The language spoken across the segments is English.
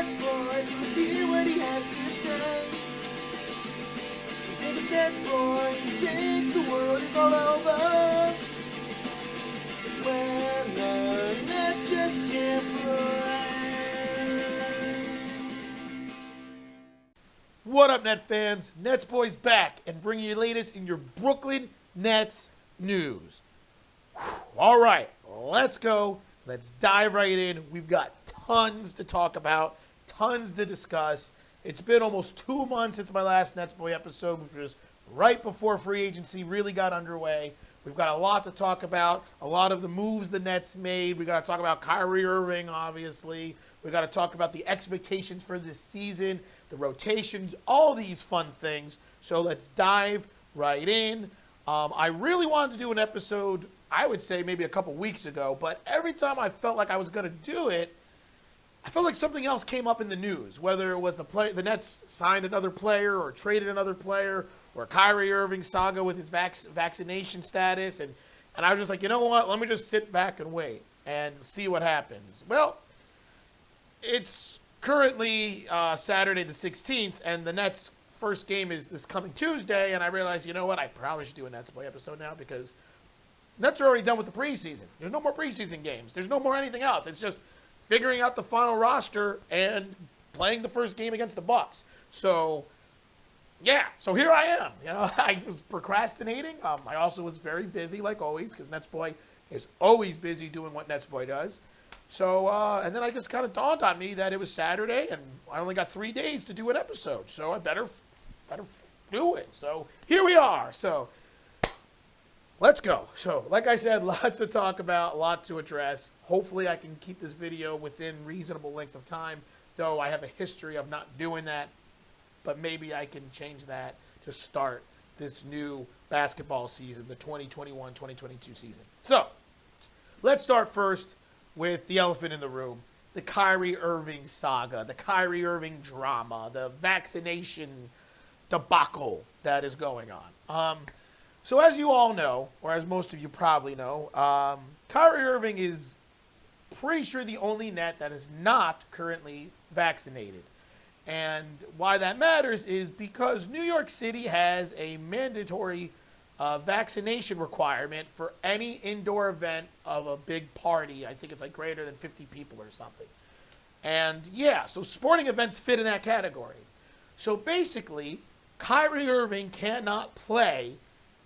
NetsBoy, so let's hear what he has to say. His name is NetsBoy, he thinks the world is all over when the Nets just can't play. What up, Net fans? NetsBoy's back and bringing you the latest in your Brooklyn Nets news. All right, let's go. Let's dive right in. We've got tons to talk about, tons to discuss. It's been almost 2 months since my last NetsBoy episode, which was right before free agency really got underway. We've got a lot to talk about, a lot of the moves the Nets made. We got to talk about Kyrie Irving, obviously. We got to talk about the expectations for this season, the rotations, all these fun things. So let's dive right in. I really wanted to do an episode, I would say maybe a couple weeks ago, but every time I felt like I was going to do it, I felt like something else came up in the news, whether it was the Nets signed another player or traded another player, or Kyrie Irving saga with his vaccination status, and I was just like, you know what, let me just sit back and wait and see what happens. Well, it's currently Saturday the 16th, and the Nets' first game is this coming Tuesday, and I realized, you know what, I probably should do a NetsBoy episode now because Nets are already done with the preseason. There's no more preseason games. There's no more anything else. It's just figuring out the final roster and playing the first game against the Bucks. So, yeah. So here I am. You know, I was procrastinating. I also was very busy, like always, because NetsBoy is always busy doing what NetsBoy does. So, and then I just kind of dawned on me that it was Saturday, and I only got 3 days to do an episode. So I better do it. So here we are. So let's go. So, like I said, lots to talk about, a lot to address. Hopefully I can keep this video within reasonable length of time, though I have a history of not doing that. But maybe I can change that to start this new basketball season, the 2021-2022 season. So, let's start first with the elephant in the room, the Kyrie Irving saga, the Kyrie Irving drama, the vaccination debacle that is going on. So as you all know, or as most of you probably know, Kyrie Irving is pretty sure the only Net that is not currently vaccinated. And why that matters is because New York City has a mandatory vaccination requirement for any indoor event of a big party. I think it's like greater than 50 people or something. And yeah, so sporting events fit in that category. So basically, Kyrie Irving cannot play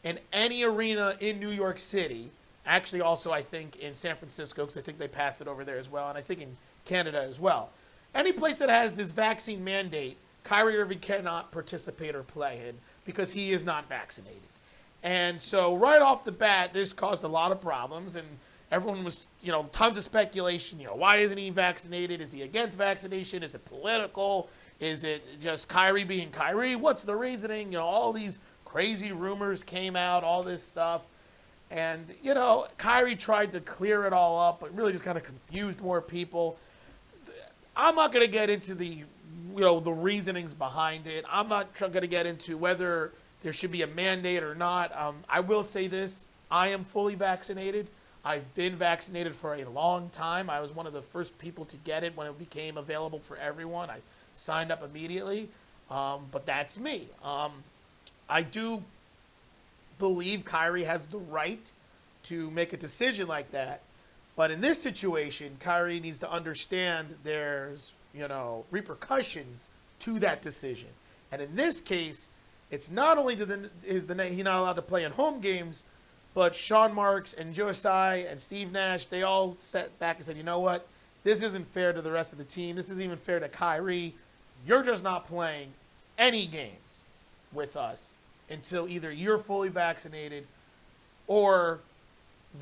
in any arena in New York City. Actually, also, I think in San Francisco, because I think they passed it over there as well, and I think in Canada as well. Any place that has this vaccine mandate, Kyrie Irving cannot participate or play in because he is not vaccinated. And so right off the bat, this caused a lot of problems, and everyone was, tons of speculation. Why isn't he vaccinated? Is he against vaccination? Is it political? Is it just Kyrie being Kyrie? What's the reasoning? All these crazy rumors came out, all this stuff. And, Kyrie tried to clear it all up, but really just kind of confused more people. I'm not going to get into the reasonings behind it. I'm not going to get into whether there should be a mandate or not. I will say this. I am fully vaccinated. I've been vaccinated for a long time. I was one of the first people to get it when it became available for everyone. I signed up immediately, but that's me. I do believe Kyrie has the right to make a decision like that. But in this situation, Kyrie needs to understand there's, repercussions to that decision. And in this case, it's not only is he not allowed to play in home games, but Sean Marks and Joe Tsai and Steve Nash, they all sat back and said, you know what? This isn't fair to the rest of the team. This isn't even fair to Kyrie. You're just not playing any games with us until either you're fully vaccinated or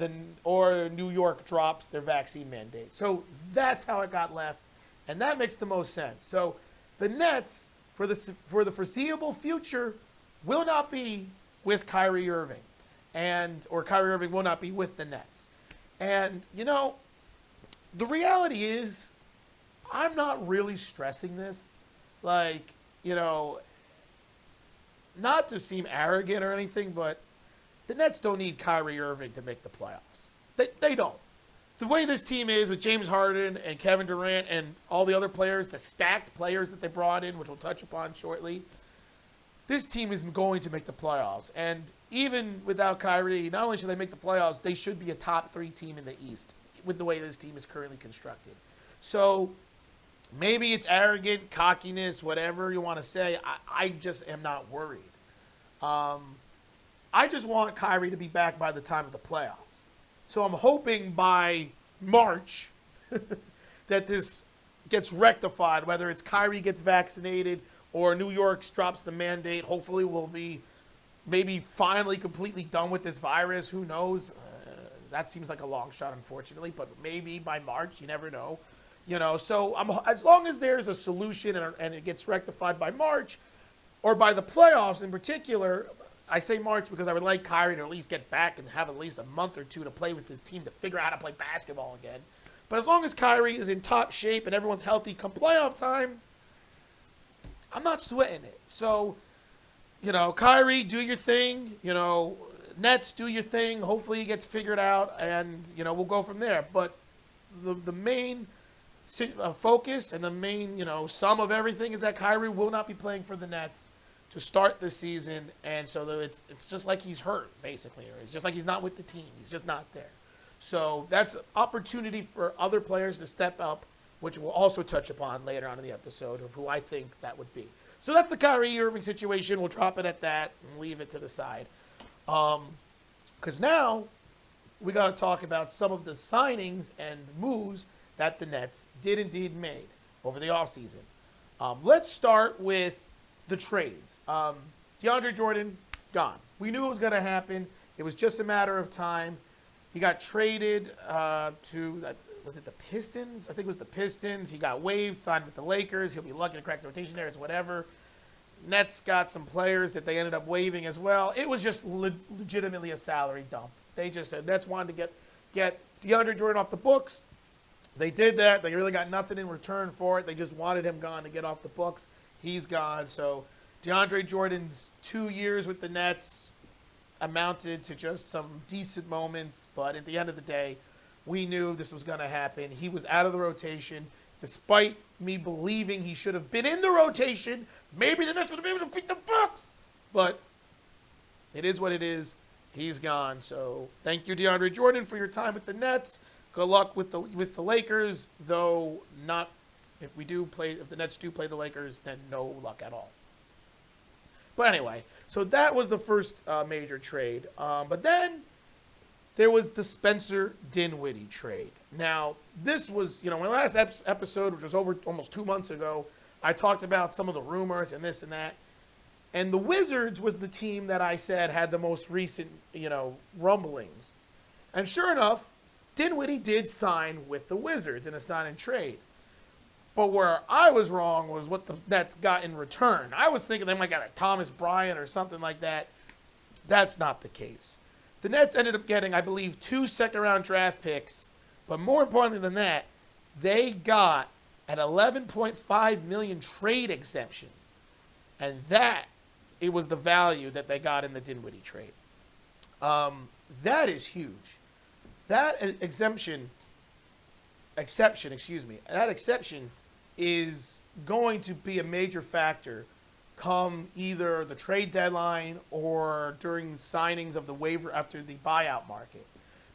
New York drops their vaccine mandate. So that's how it got left, and that makes the most sense. So the Nets, for the foreseeable future, will not be with Kyrie Irving, or Kyrie Irving will not be with the Nets. And, the reality is I'm not really stressing this. Not to seem arrogant or anything, but the Nets don't need Kyrie Irving to make the playoffs. They don't. the way this team is with James Harden and Kevin Durant and all the other players, the stacked players that they brought in, which we'll touch upon shortly, this team is going to make the playoffs. And even without Kyrie, not only should they make the playoffs, they should be a top 3 team in the East with the way this team is currently constructed. So maybe it's arrogant, cockiness, whatever you want to say. I just am not worried. I just want Kyrie to be back by the time of the playoffs. So I'm hoping by March that this gets rectified, whether it's Kyrie gets vaccinated or New York drops the mandate. Hopefully we'll be maybe finally completely done with this virus. Who knows? That seems like a long shot, unfortunately, but maybe by March, you never know. So as long as there's a solution and it gets rectified by March or by the playoffs in particular, I say March because I would like Kyrie to at least get back and have at least a month or two to play with his team to figure out how to play basketball again. But as long as Kyrie is in top shape and everyone's healthy come playoff time, I'm not sweating it. So, Kyrie, do your thing. Nets, do your thing. Hopefully it gets figured out, and, we'll go from there. But the main focus and the main, sum of everything is that Kyrie will not be playing for the Nets to start the season, and so it's just like he's hurt, basically, or it's just like he's not with the team. He's just not there. So that's an opportunity for other players to step up, which we'll also touch upon later on in the episode of who I think that would be. So that's the Kyrie Irving situation. We'll drop it at that and leave it to the side. Because now we got to talk about some of the signings and moves that the Nets did indeed made over the offseason. Let's start with the trades. DeAndre Jordan, gone. We knew it was going to happen. It was just a matter of time. He got traded to, was it the Pistons? I think it was the Pistons. He got waived, signed with the Lakers. He'll be lucky to crack the rotation there. It's whatever. Nets got some players that they ended up waiving as well. It was just legitimately a salary dump. They just said Nets wanted to get DeAndre Jordan off the books. They did that. They really got nothing in return for it. They just wanted him gone to get off the books. He's gone. So DeAndre Jordan's 2 years with the Nets amounted to just some decent moments. But at the end of the day, we knew this was going to happen. He was out of the rotation. Despite me believing he should have been in the rotation, maybe the Nets would have been able to beat the Bucks. But it is what it is. He's gone. So thank you, DeAndre Jordan, for your time with the Nets. Good luck with the Lakers, though not if the Nets do play the Lakers, then no luck at all. But anyway, so that was the first major trade. But then there was the Spencer Dinwiddie trade. Now, this was, my last episode, which was over almost 2 months ago, I talked about some of the rumors and this and that. And the Wizards was the team that I said had the most recent, rumblings. And sure enough, Dinwiddie did sign with the Wizards in a sign and trade. But where I was wrong was what the Nets got in return. I was thinking they might get a Thomas Bryant or something like that. That's not the case. The Nets ended up getting, I believe, 2 second-round draft picks. But more importantly than that, they got an $11.5 million trade exemption. And it was the value that they got in the Dinwiddie trade. That is huge. That exception is going to be a major factor come either the trade deadline or during signings of the waiver after the buyout market.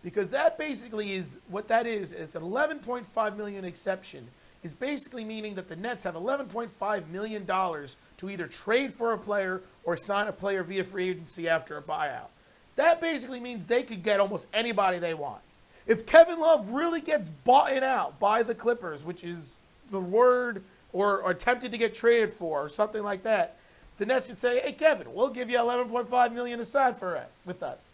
Because that basically is what that is. It's an $11.5 million exception is basically meaning that the Nets have $11.5 million to either trade for a player or sign a player via free agency after a buyout. That basically means they could get almost anybody they want. If Kevin Love really gets bought out by the Clippers, which is the word, or attempted to get traded for, or something like that, the Nets could say, hey, Kevin, we'll give you $11.5 million aside with us.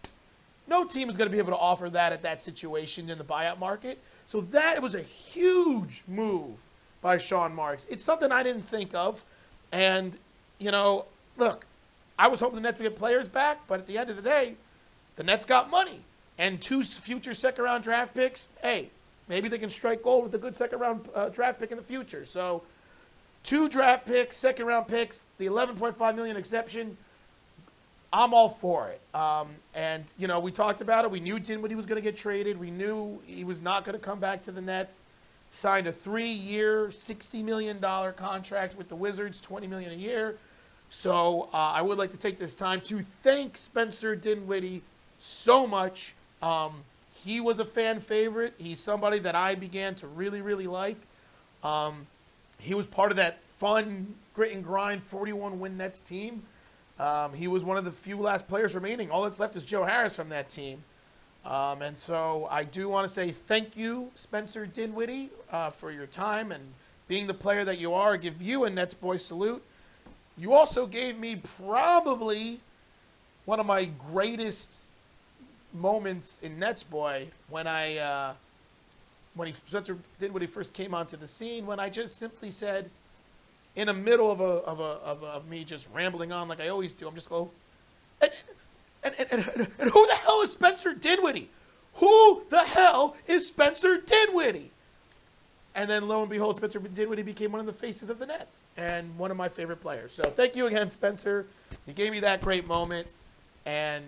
No team is going to be able to offer that at that situation in the buyout market. So that was a huge move by Sean Marks. It's something I didn't think of. And, look, I was hoping the Nets would get players back, but at the end of the day, the Nets got money. And 2 future second-round draft picks, hey, maybe they can strike gold with a good second-round draft pick in the future. So 2 draft picks, second-round picks, the $11.5 million exception, I'm all for it. And, you know, we talked about it. We knew Dinwiddie was going to get traded. We knew he was not going to come back to the Nets. Signed a 3-year, $60 million contract with the Wizards, $20 million a year. So I would like to take this time to thank Spencer Dinwiddie so much. He was a fan favorite. He's somebody that I began to really, really like. He was part of that fun, grit and grind 41-win Nets team. He was one of the few last players remaining. All that's left is Joe Harris from that team. And so I do want to say thank you, Spencer Dinwiddie, for your time and being the player that you are. I give you a NetsBoy salute. You also gave me probably one of my greatest moments in NetsBoy when Spencer Dinwiddie first came onto the scene, when I just simply said, in the middle of me just rambling on like I always do, I'm just going, and who the hell is Spencer Dinwiddie? Who the hell is Spencer Dinwiddie? And then lo and behold, Spencer Dinwiddie became one of the faces of the Nets and one of my favorite players. So thank you again, Spencer. You gave me that great moment, and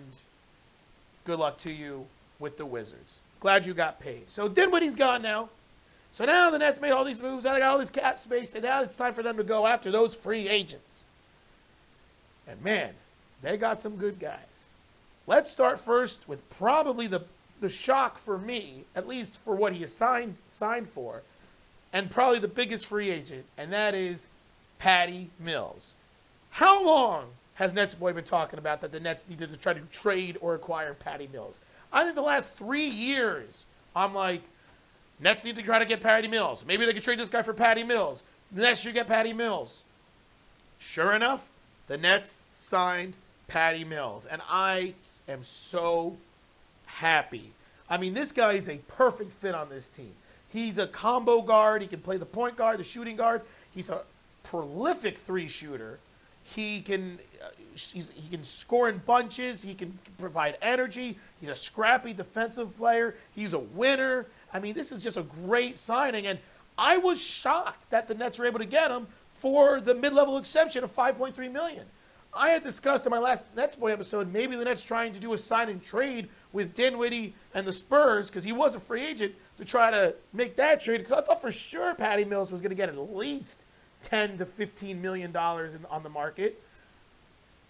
good luck to you with the Wizards. Glad you got paid. So Dinwiddie's gone now. So now the Nets made all these moves. Now they got all this cap space, and now it's time for them to go after those free agents. And man, they got some good guys. Let's start first with probably the shock for me, at least for what he is signed for, and probably the biggest free agent, and that is Patty Mills. How long has NetsBoy been talking about that the Nets needed to try to trade or acquire Patty Mills? I think the last 3 years, I'm like, Nets need to try to get Patty Mills. Maybe they could trade this guy for Patty Mills. The Nets should get Patty Mills. Sure enough, the Nets signed Patty Mills, and I am so happy. I mean, this guy is a perfect fit on this team. He's a combo guard. He can play the point guard, the shooting guard. He's a prolific three-shooter. He can score in bunches. He can provide energy. He's a scrappy defensive player. He's a winner. I mean, this is just a great signing, and I was shocked that the Nets were able to get him for the mid-level exception of $5.3 million. I had discussed in my last NetsBoy episode maybe the Nets trying to do a sign and trade with Dinwiddie and the Spurs, because he was a free agent, to try to make that trade, because I thought for sure Patty Mills was going to get at least $10 to $15 million on the market.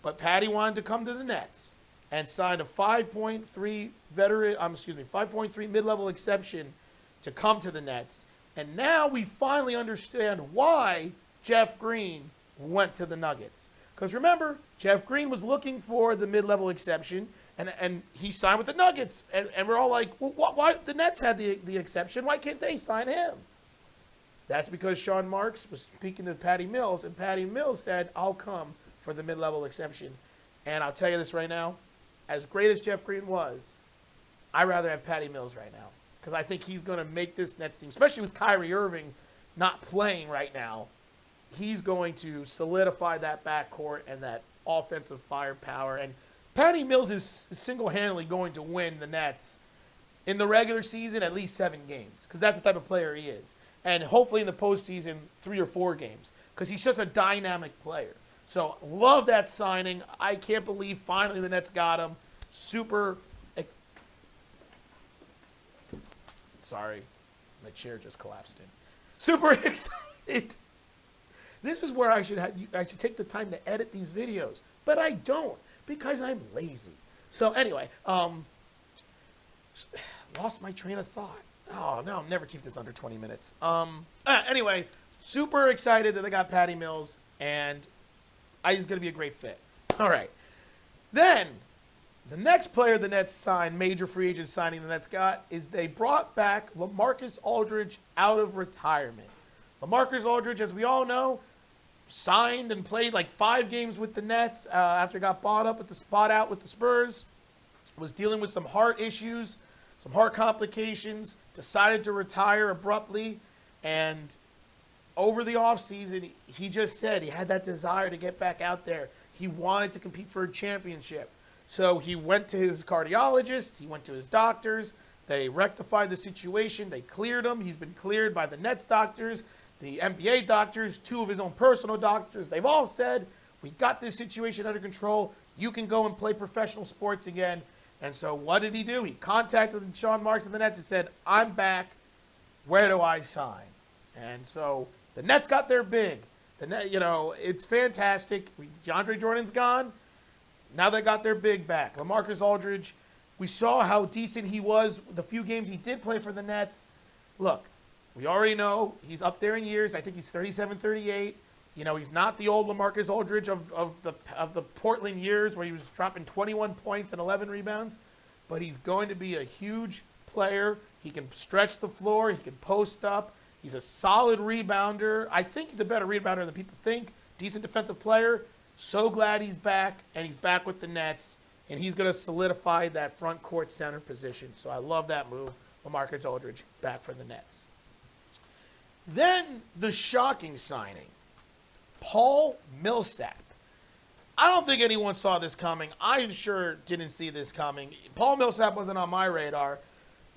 But Patty wanted to come to the Nets and signed a 5.3 mid-level exception to come to the Nets. And now we finally understand why Jeff Green went to the Nuggets. Because remember, Jeff Green was looking for the mid-level exception, and he signed with the Nuggets. And we're all like, well, why the Nets had the exception? Why can't they sign him? That's because Sean Marks was speaking to Patty Mills, and Patty Mills said, I'll come for the mid-level exception. And I'll tell you this right now, as great as Jeff Green was, I'd rather have Patty Mills right now, because I think he's going to make this Nets team, especially with Kyrie Irving not playing right now. He's going to solidify that backcourt and that offensive firepower. And Patty Mills is single-handedly going to win the Nets in the regular season at least 7 games, because that's the type of player he is. And hopefully in the postseason, 3 or 4 games, because he's just a dynamic player. So love that signing. I can't believe finally the Nets got him. Sorry, my chair just collapsed in. Super excited. This is where I should take the time to edit these videos, but I don't, because I'm lazy. So anyway, lost my train of thought. Oh, no, I'll never keep this under 20 minutes. Anyway, super excited that they got Patty Mills, and I think it's going to be a great fit. All right. Then, the next player the Nets signed, major free agent signing the Nets got, is they brought back LaMarcus Aldridge out of retirement. LaMarcus Aldridge, as we all know, signed and played like 5 games with the Nets after he got bought out with the Spurs, was dealing with some heart issues, some heart complications, decided to retire abruptly, and over the offseason, he just said he had that desire to get back out there. He wanted to compete for a championship. So he went to his cardiologist, he went to his doctors, they rectified the situation, they cleared him. He's been cleared by the Nets doctors, the NBA doctors, 2 of his own personal doctors. They've all said, We got this situation under control. You can go and play professional sports again. And so what did he do? He contacted Sean Marks and the Nets and said, I'm back. Where do I sign? And so the Nets got their big. It's fantastic. DeAndre Jordan's gone. Now they got their big back. LaMarcus Aldridge, we saw how decent he was the few games he did play for the Nets. Look, we already know he's up there in years. I think he's 37, 38. He's not the old LaMarcus Aldridge of the Portland years where he was dropping 21 points and 11 rebounds. But he's going to be a huge player. He can stretch the floor. He can post up. He's a solid rebounder. I think he's a better rebounder than people think. Decent defensive player. So glad he's back, and he's back with the Nets, and he's going to solidify that front court center position. So I love that move. LaMarcus Aldridge back for the Nets. Then the shocking signing, Paul Millsap. I don't think anyone saw this coming. I sure didn't see this coming. Paul Millsap wasn't on my radar.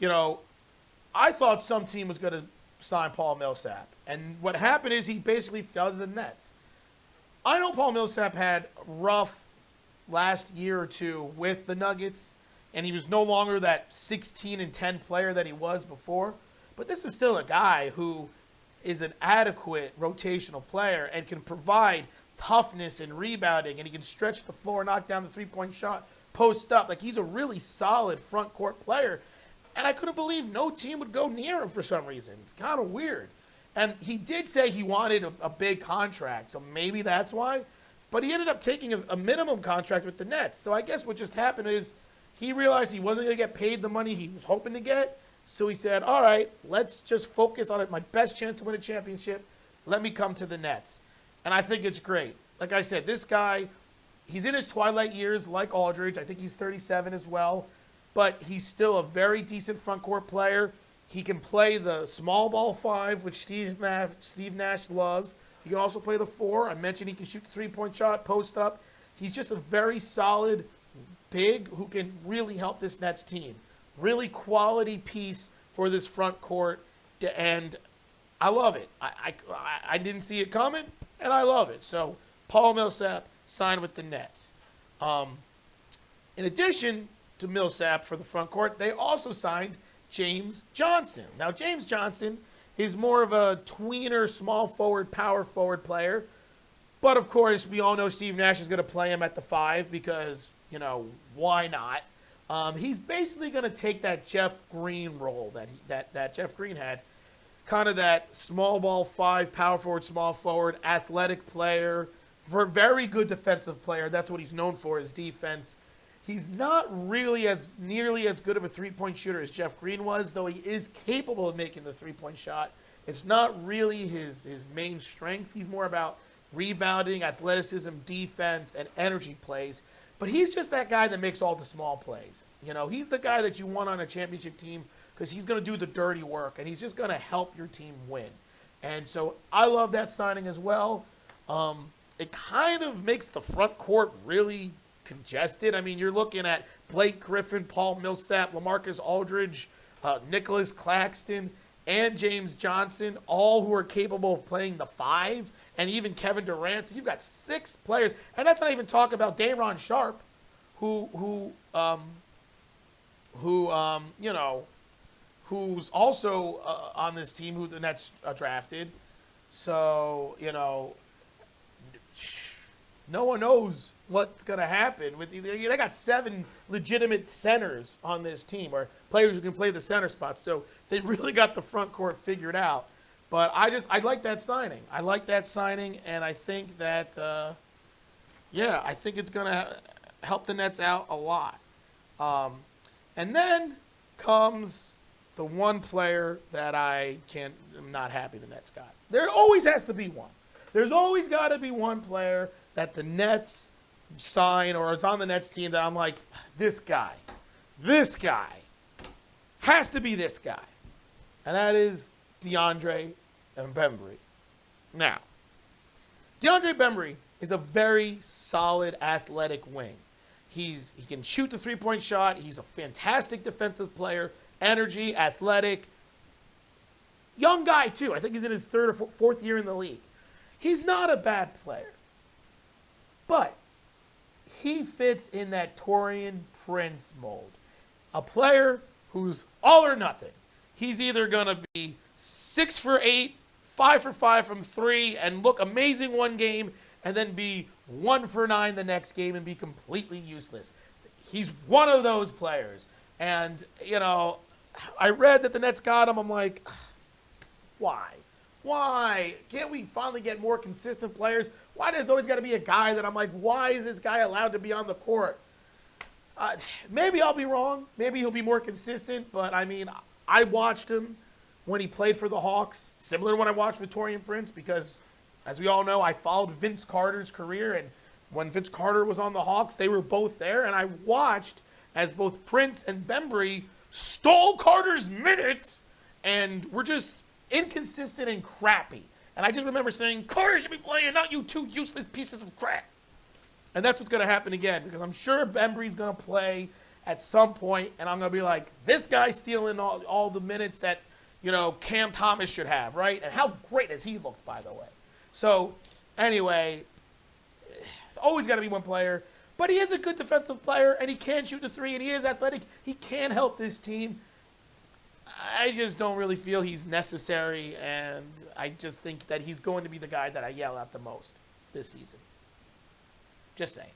I thought some team was going to sign Paul Millsap. And what happened is he basically fell to the Nets. I know Paul Millsap had a rough last year or two with the Nuggets, and he was no longer that 16-10 player that he was before. But this is still a guy who is an adequate rotational player and can provide toughness and rebounding, and he can stretch the floor, knock down the three-point shot, post up. Like, he's a really solid front court player. And I couldn't believe no team would go near him for some reason. It's kind of weird. And he did say he wanted a big contract, so maybe that's why. But he ended up taking a minimum contract with the Nets. So I guess what just happened is he realized he wasn't going to get paid the money he was hoping to get. So he said, all right, let's just focus on it. My best chance to win a championship, let me come to the Nets. And I think it's great. Like I said, this guy, he's in his twilight years like Aldridge. I think he's 37 as well. But he's still a very decent front court player. He can play the small ball 5, which Steve Nash loves. He can also play the 4. I mentioned he can shoot the three-point shot, post up. He's just a very solid big who can really help this Nets team. Really quality piece for this front court, and I love it. I didn't see it coming, and I love it. So Paul Millsap signed with the Nets. In addition to Millsap for the front court, they also signed James Johnson. Now, James Johnson is more of a tweener, small forward, power forward player. But, of course, we all know Steve Nash is going to play him at the 5 because, why not? He's basically going to take that Jeff Green role that Jeff Green had, kind of that small ball 5, power forward, small forward, athletic player, very good defensive player. That's what he's known for, his defense. He's not really nearly as good of a three-point shooter as Jeff Green was, though he is capable of making the three-point shot. It's not really his main strength. He's more about rebounding, athleticism, defense, and energy plays. But he's just that guy that makes all the small plays. He's the guy that you want on a championship team because he's going to do the dirty work, and he's just going to help your team win. And so I love that signing as well. It kind of makes the front court really congested. I mean, you're looking at Blake Griffin, Paul Millsap, LaMarcus Aldridge, Nicholas Claxton, and James Johnson, all who are capable of playing the 5, and even Kevin Durant. So you've got 6 players, and that's not even talking about Day'Ron Sharpe, who's also on this team who the Nets drafted. So no one knows what's going to happen. They got 7 legitimate centers on this team, or players who can play the center spots. So they really got the front court figured out. But I like that signing. I like that signing, and I think that, I think it's going to help the Nets out a lot. And then comes the one player that I'm not happy the Nets got. There always has to be one. There's always got to be one player that the Nets sign or it's on the Nets team that I'm like, this guy has to be this guy. And that is DeAndre Bembry. Now, DeAndre Bembry is a very solid athletic wing. He can shoot the three-point shot. He's a fantastic defensive player, energy, athletic. Young guy, too. I think he's in his 3rd or 4th year in the league. He's not a bad player. But he fits in that Taurean Prince mold. A player who's all or nothing. He's either going to be 6 for 8, 5 for 5 from 3, and look amazing one game, and then be 1 for 9 the next game and be completely useless. He's one of those players. And, you know, I read that the Nets got him. I'm like, why? Why? Can't we finally get more consistent players? Why does always got to be a guy that I'm like, why is this guy allowed to be on the court? Maybe I'll be wrong. Maybe he'll be more consistent. But, I mean, I watched him when he played for the Hawks, similar to when I watched Taurean Prince, because, as we all know, I followed Vince Carter's career. And when Vince Carter was on the Hawks, they were both there. And I watched as both Prince and Bembry stole Carter's minutes and were just inconsistent and crappy. And I just remember saying, Carter should be playing, not you two useless pieces of crap. And that's what's going to happen again, because I'm sure Bembry's going to play at some point, and I'm going to be like, this guy's stealing all the minutes that, you know, Cam Thomas should have, right? And how great has he looked, by the way? So, anyway, always got to be one player. But he is a good defensive player, and he can shoot the three, and he is athletic. He can help this team. I just don't really feel he's necessary, and I just think that he's going to be the guy that I yell at the most this season. Just saying.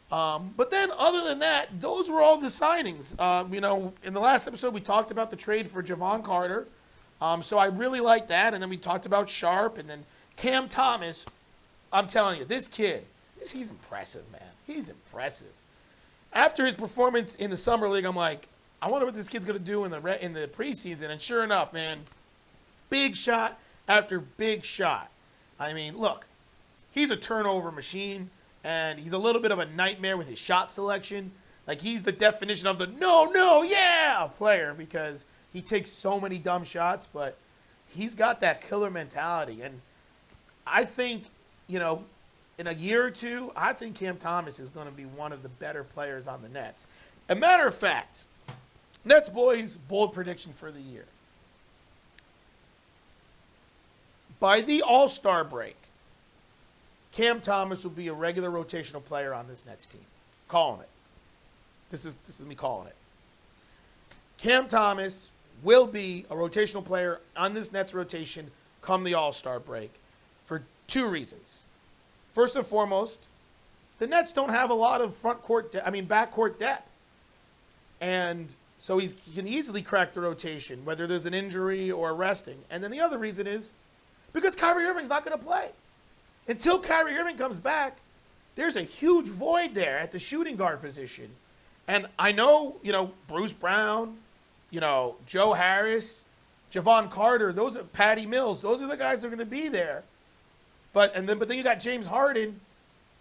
But then, other than that, those were all the signings. You know, in the last episode, we talked about the trade for Javon Carter. So I really like that. And then we talked about Sharp, and then Cam Thomas. I'm telling you, this kid, he's impressive, man. He's impressive. After his performance in the Summer League, I'm like, I wonder what this kid's going to do in the preseason. And sure enough, man, big shot after big shot. I mean, look, he's a turnover machine, and he's a little bit of a nightmare with his shot selection. Like, he's the definition of the no, yeah player, because he takes so many dumb shots, but he's got that killer mentality. And I think, you know, in a year or two, I think Cam Thomas is going to be one of the better players on the Nets. A matter of fact, NetsBoy's bold prediction for the year. By the All-Star break, Cam Thomas will be a regular rotational player on this Nets team. Calling it. This is me calling it. Cam Thomas will be a rotational player on this Nets rotation come the All-Star break for two reasons. First and foremost, the Nets don't have a lot of backcourt depth. And so he can easily crack the rotation, whether there's an injury or resting. And then the other reason is because Kyrie Irving's not going to play. Until Kyrie Irving comes back, there's a huge void there at the shooting guard position. And I know, you know, Bruce Brown, you know, Joe Harris, Javon Carter, those are Patty Mills. Those are the guys that are going to be there. But then you got James Harden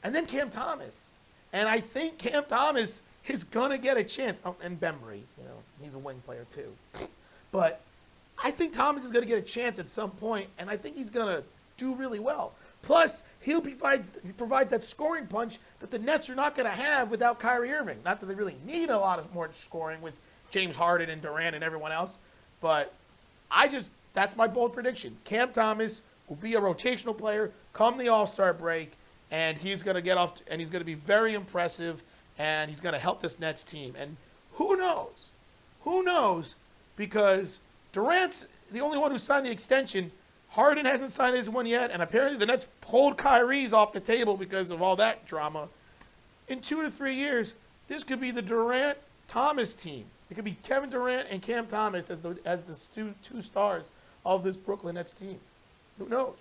and then Cam Thomas. And I think Cam Thomas is going to get a chance. Oh, and Bembry, you know, he's a wing player too. But I think Thomas is going to get a chance at some point, and I think he's going to do really well. Plus, he provides that scoring punch that the Nets are not going to have without Kyrie Irving. Not that they really need a lot of more scoring with James Harden and Durant and everyone else, but that's my bold prediction. Cam Thomas will be a rotational player come the All-Star break, and he's going to get off, and he's going to be very impressive, and he's going to help this Nets team. And who knows? Who knows? Because Durant's the only one who signed the extension. Harden hasn't signed his one yet, and apparently the Nets pulled Kyrie's off the because of all that drama. In 2 to 3 years, this could be the Durant-Thomas team. It could be Kevin Durant and Cam Thomas as the two stars of this Brooklyn Nets team. Who knows?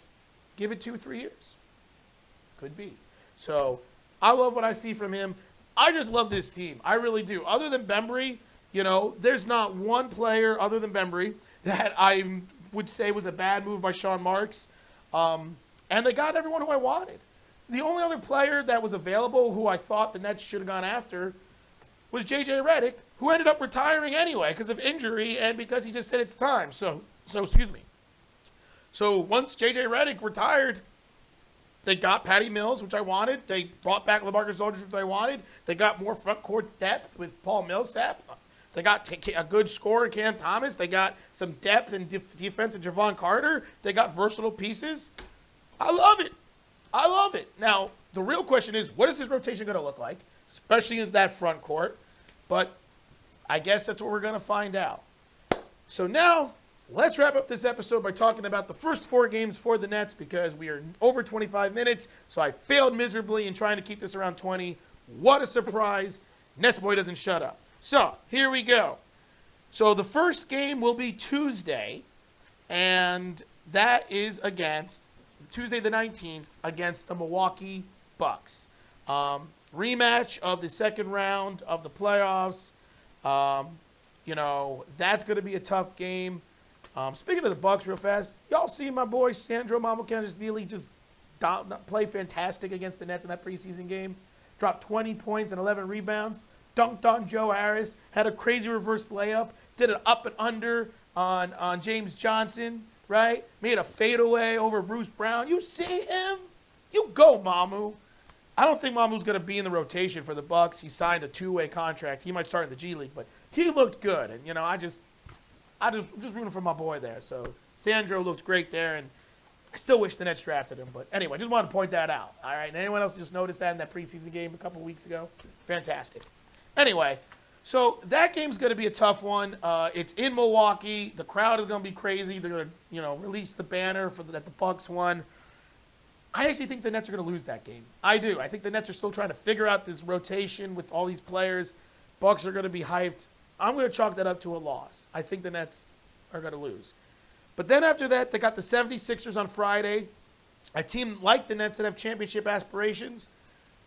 Give it 2 or 3 years. Could be. So I love what I see from him. I just love this team. I really do. Other than Bembry, you know, there's not one player other than Bembry that I would say was a bad move by Sean Marks. And they got everyone who I wanted. The only other player that was available who I thought the Nets should have gone after was J.J. Redick, who ended up retiring anyway because of injury and because he just said it's time. So excuse me. So once J.J. Redick retired, they got Patty Mills, which I wanted. They brought back LaMarcus Aldridge, which I wanted. They got more front court depth with Paul Millsap. They got a good scorer in Cam Thomas. They got some depth and defense in Javon Carter. They got versatile pieces. I love it. I love it. Now, the real question is, what is his rotation going to look like, especially in that front court? But I guess that's what we're going to find out. So now, let's wrap up this episode by talking about the first 4 games for the Nets because we are over 25 minutes, so I failed miserably in trying to keep this around 20. What a surprise. NetsBoy doesn't shut up. So, here we go. So, the first game will be Tuesday, and that is against Tuesday the 19th against the Milwaukee Bucks. Rematch of the second round of the playoffs. That's going to be a tough game. Speaking of the Bucks real fast, y'all see my boy Sandro Mamukelashvili just play fantastic against the Nets in that preseason game. Dropped 20 points and 11 rebounds. Dunked on Joe Harris. Had a crazy reverse layup. Did an up and under on James Johnson, right? Made a fadeaway over Bruce Brown. You see him? You go, Mamu. I don't think Mamu's going to be in the rotation for the Bucks. He signed a 2-way contract. He might start in the G League, but he looked good. And, I just rooting for my boy there. So Sandro looked great there, and I still wish the Nets drafted him. But anyway, just wanted to point that out. All right, and anyone else just noticed that in that preseason game a couple weeks ago? Fantastic. Anyway, so that game's going to be a tough one. It's in Milwaukee. The crowd is going to be crazy. They're going to, release the banner that the Bucks won. I actually think the Nets are going to lose that game. I do. I think the Nets are still trying to figure out this rotation with all these players. Bucks are going to be hyped. I'm going to chalk that up to a loss. I think the Nets are going to lose. But then after that, they got the 76ers on Friday, a team like the Nets that have championship aspirations.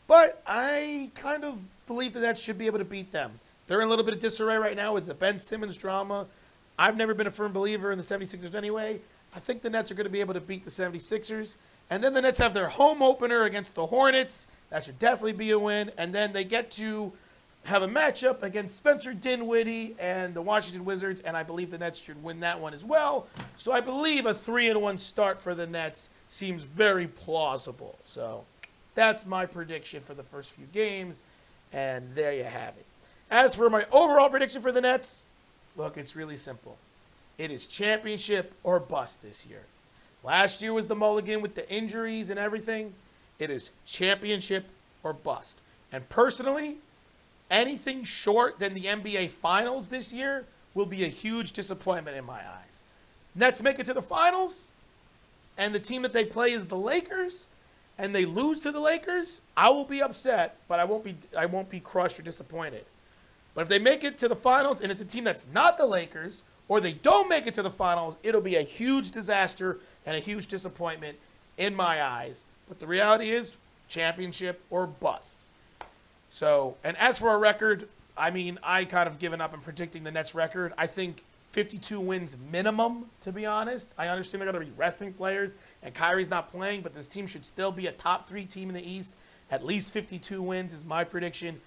But I kind of believe the Nets should be able to beat them. They're in a little bit of disarray right now with the Ben Simmons drama. I've never been a firm believer in the 76ers anyway. I think the Nets are going to be able to beat the 76ers. And then the Nets have their home opener against the Hornets. That should definitely be a win. And then they get to have a matchup against Spencer Dinwiddie and the Washington Wizards, and I believe the Nets should win that one as well. So I believe a 3-1 start for the Nets seems very plausible. So that's my prediction for the first few games, and there you have it. As for my overall prediction for the Nets, look, it's really simple. It is championship or bust this year. Last year was the mulligan with the injuries and everything. It is championship or bust. And personally, anything short than the NBA Finals this year will be a huge disappointment in my eyes. Nets make it to the Finals, and the team that they play is the Lakers, and they lose to the Lakers, I will be upset, but I won't be crushed or disappointed. But if they make it to the Finals and it's a team that's not the Lakers, or they don't make it to the Finals, it'll be a huge disaster and a huge disappointment in my eyes. But the reality is championship or bust. So, and as for a record, I kind of given up on predicting the Nets record. I think 52 wins minimum, to be honest. I understand they're going to be resting players, and Kyrie's not playing, but this team should still be a top 3 team in the East. At least 52 wins is my prediction,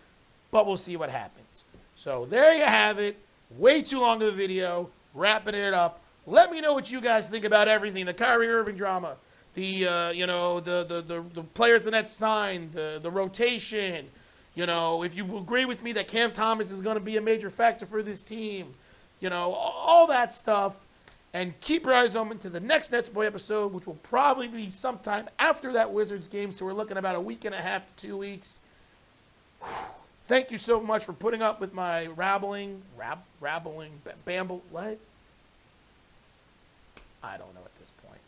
but we'll see what happens. So there you have it. Way too long of a video. Wrapping it up. Let me know what you guys think about everything. The Kyrie Irving drama, the players the Nets signed, the rotation. If you agree with me that Cam Thomas is going to be a major factor for this team, all that stuff. And keep your eyes open to the next NetsBoy episode, which will probably be sometime after that Wizards game. So we're looking about a week and a half to 2 weeks. Thank you so much for putting up with my rambling, what? I don't know at this point.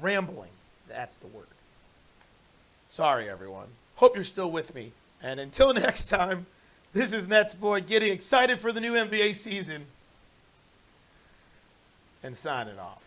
Rambling, that's the word. Sorry, everyone. Hope you're still with me. And until next time, this is NetsBoy getting excited for the new NBA season and signing off.